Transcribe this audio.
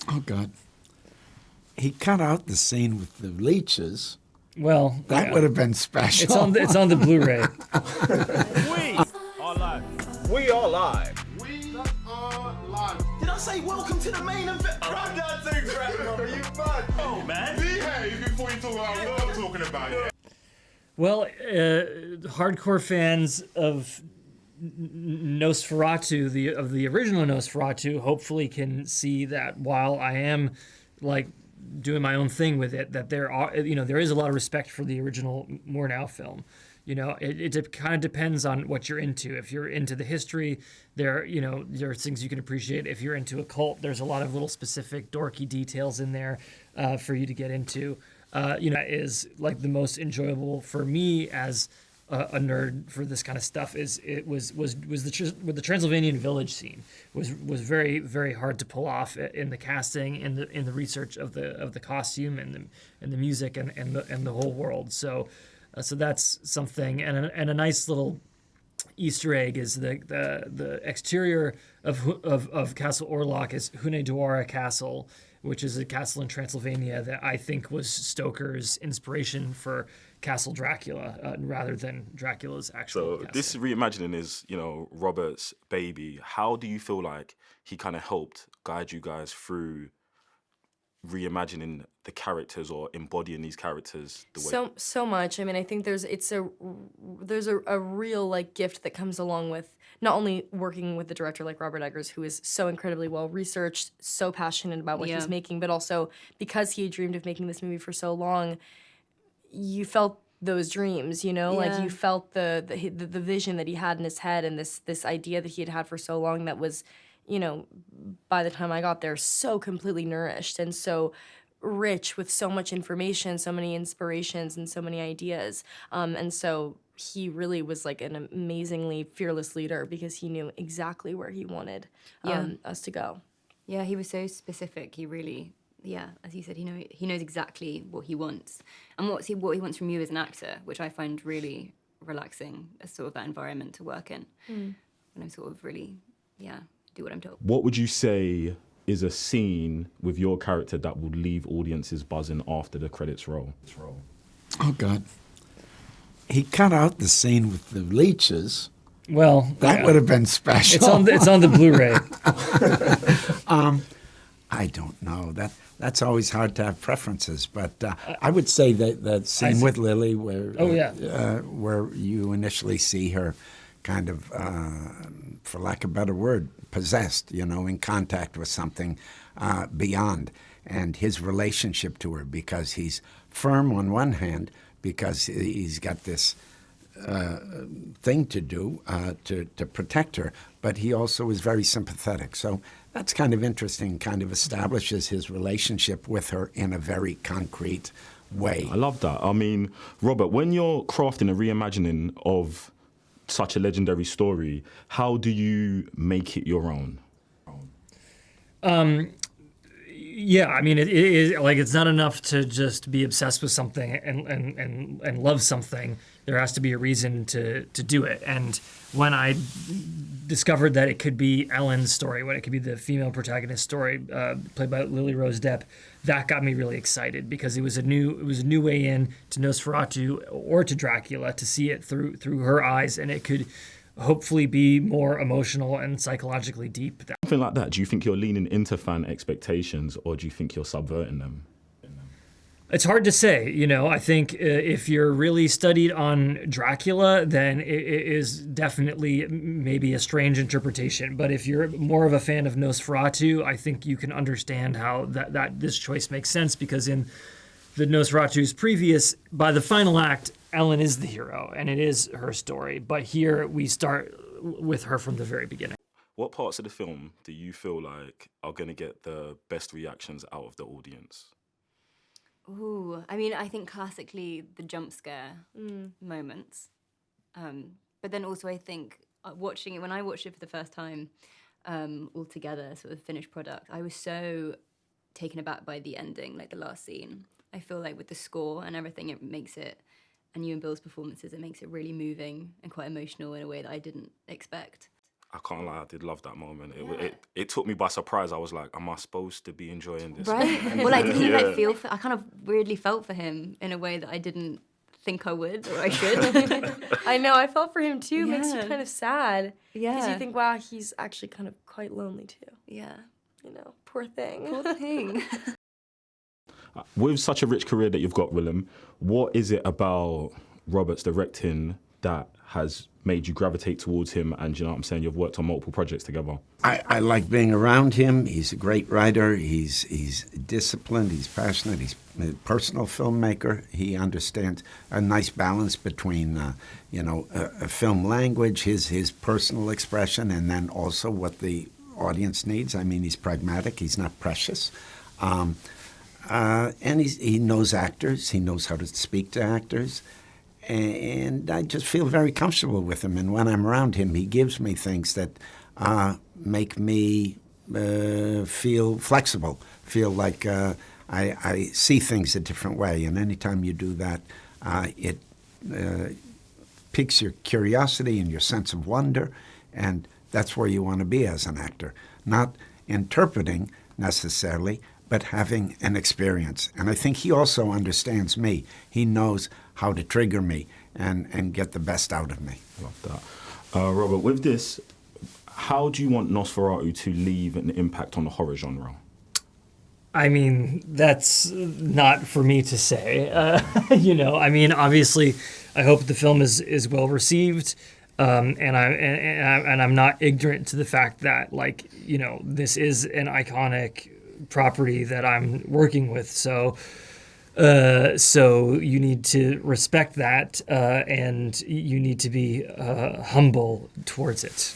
Oh, God. He cut out the scene with the leeches. Well, That would have been special. It's on the Blu-ray. We are live. We are live. We are live. Did I say welcome to the main event? I'm not too grandmother, you mad? Oh, man. Behave before you talk about what I'm talking about, yeah? Well, hardcore fans of Nosferatu, of the original Nosferatu, hopefully can see that while I am like doing my own thing with it, that there is a lot of respect for the original Murnau film. It kind of depends on what you're into. If you're into the history, there are things you can appreciate. If you're into occult, there's a lot of little specific dorky details in there for you to get into. That is like the most enjoyable for me as a nerd for this kind of stuff. Was the Transylvanian village scene was very, very hard to pull off in the casting, in the research of the costume and the music and the whole world. So that's something, and a nice little Easter egg is the exterior of Castle Orlok is Hunedoara Castle, which is a castle in Transylvania that I think was Stoker's inspiration for Castle Dracula rather than Dracula's actual castle. This reimagining is, Robert's baby. How do you feel like he kind of helped guide you guys through reimagining the characters or embodying these characters the way? So much. I mean, I think there's a real like gift that comes along with not only working with the director like Robert Eggers, who is so incredibly well researched, so passionate about what he's making, but also because he dreamed of making this movie for so long, you felt those dreams, like you felt the vision that he had in his head and this idea that he had had for so long that was, by the time I got there, so completely nourished and so rich with so much information, so many inspirations and so many ideas. And so he really was like an amazingly fearless leader because he knew exactly where he wanted us to go. Yeah, he was so specific. He really, as you said, he knows exactly what he wants and what he wants from you as an actor, which I find really relaxing as sort of that environment to work in. And I'm sort of really, do what I'm told. What would you say is a scene with your character that will leave audiences buzzing after the credits roll? Oh, God. He cut out the scene with the leeches. Well, that would have been special. It's on the Blu-ray. I don't know. That's always hard to have preferences, but I would say that scene with Lily, where where you initially see her, kind of, for lack of a better word, possessed. In contact with something beyond, and his relationship to her, because he's firm on one hand, because he's got this thing to do to protect her, but he also is very sympathetic. So that's kind of interesting, kind of establishes his relationship with her in a very concrete way. I love that. I mean, Robert, when you're crafting a reimagining of such a legendary story, how do you make it your own? Yeah, I mean, it is like it's not enough to just be obsessed with something and love something. There has to be a reason to do it. And when I discovered that it could be Ellen's story, when it could be the female protagonist story, played by Lily Rose Depp, that got me really excited because it was a new way in to Nosferatu or to Dracula, to see it through her eyes, and it could hopefully be more emotional and psychologically deep. Something like that. Do you think you're leaning into fan expectations, or do you think you're subverting them? It's hard to say. I think if you're really studied on Dracula, then it is definitely maybe a strange interpretation. But if you're more of a fan of Nosferatu, I think you can understand how that this choice makes sense, because in the Nosferatu's previous, by the final act, Ellen is the hero, and it is her story. But here we start with her from the very beginning. What parts of the film do you feel like are going to get the best reactions out of the audience? Ooh, I mean, I think classically the jump scare moments. But then also I think watching it, when I watched it for the first time all together, sort of finished product, I was so taken aback by the ending, like the last scene. I feel like with the score and everything, it makes it, and you and Bill's performances, it makes it really moving and quite emotional in a way that I didn't expect. I can't lie, I did love that moment. It took me by surprise. I was like, am I supposed to be enjoying this? Right? Well, I didn't like feel for, I kind of weirdly felt for him in a way that I didn't think I would or I should. I know, I felt for him too. It Yeah. makes you kind of sad. Because Yeah. you think, wow, he's actually kind of quite lonely too. Yeah. You know, poor thing. Poor thing. With such a rich career that you've got, Willem, what is it about Robert's directing that has made you gravitate towards him? And you know what I'm saying, you've worked on multiple projects together. I like being around him. He's a great writer. He's disciplined. He's passionate. He's a personal filmmaker. He understands a nice balance between, a film language, his personal expression, and then also what the audience needs. I mean, he's pragmatic. He's not precious. And he knows actors. He knows how to speak to actors. And I just feel very comfortable with him. And when I'm around him, he gives me things that make me feel flexible, feel like I see things a different way. And anytime you do that, it piques your curiosity and your sense of wonder. And that's where you want to be as an actor. Not interpreting necessarily, but having an experience. And I think he also understands me. He knows how to trigger me and get the best out of me. Love that. Robert, with this, how do you want Nosferatu to leave an impact on the horror genre? I mean, that's not for me to say. I mean, obviously, I hope the film is well received, and I'm not ignorant to the fact that, this is an iconic property that I'm working with. So you need to respect that, and you need to be humble towards it.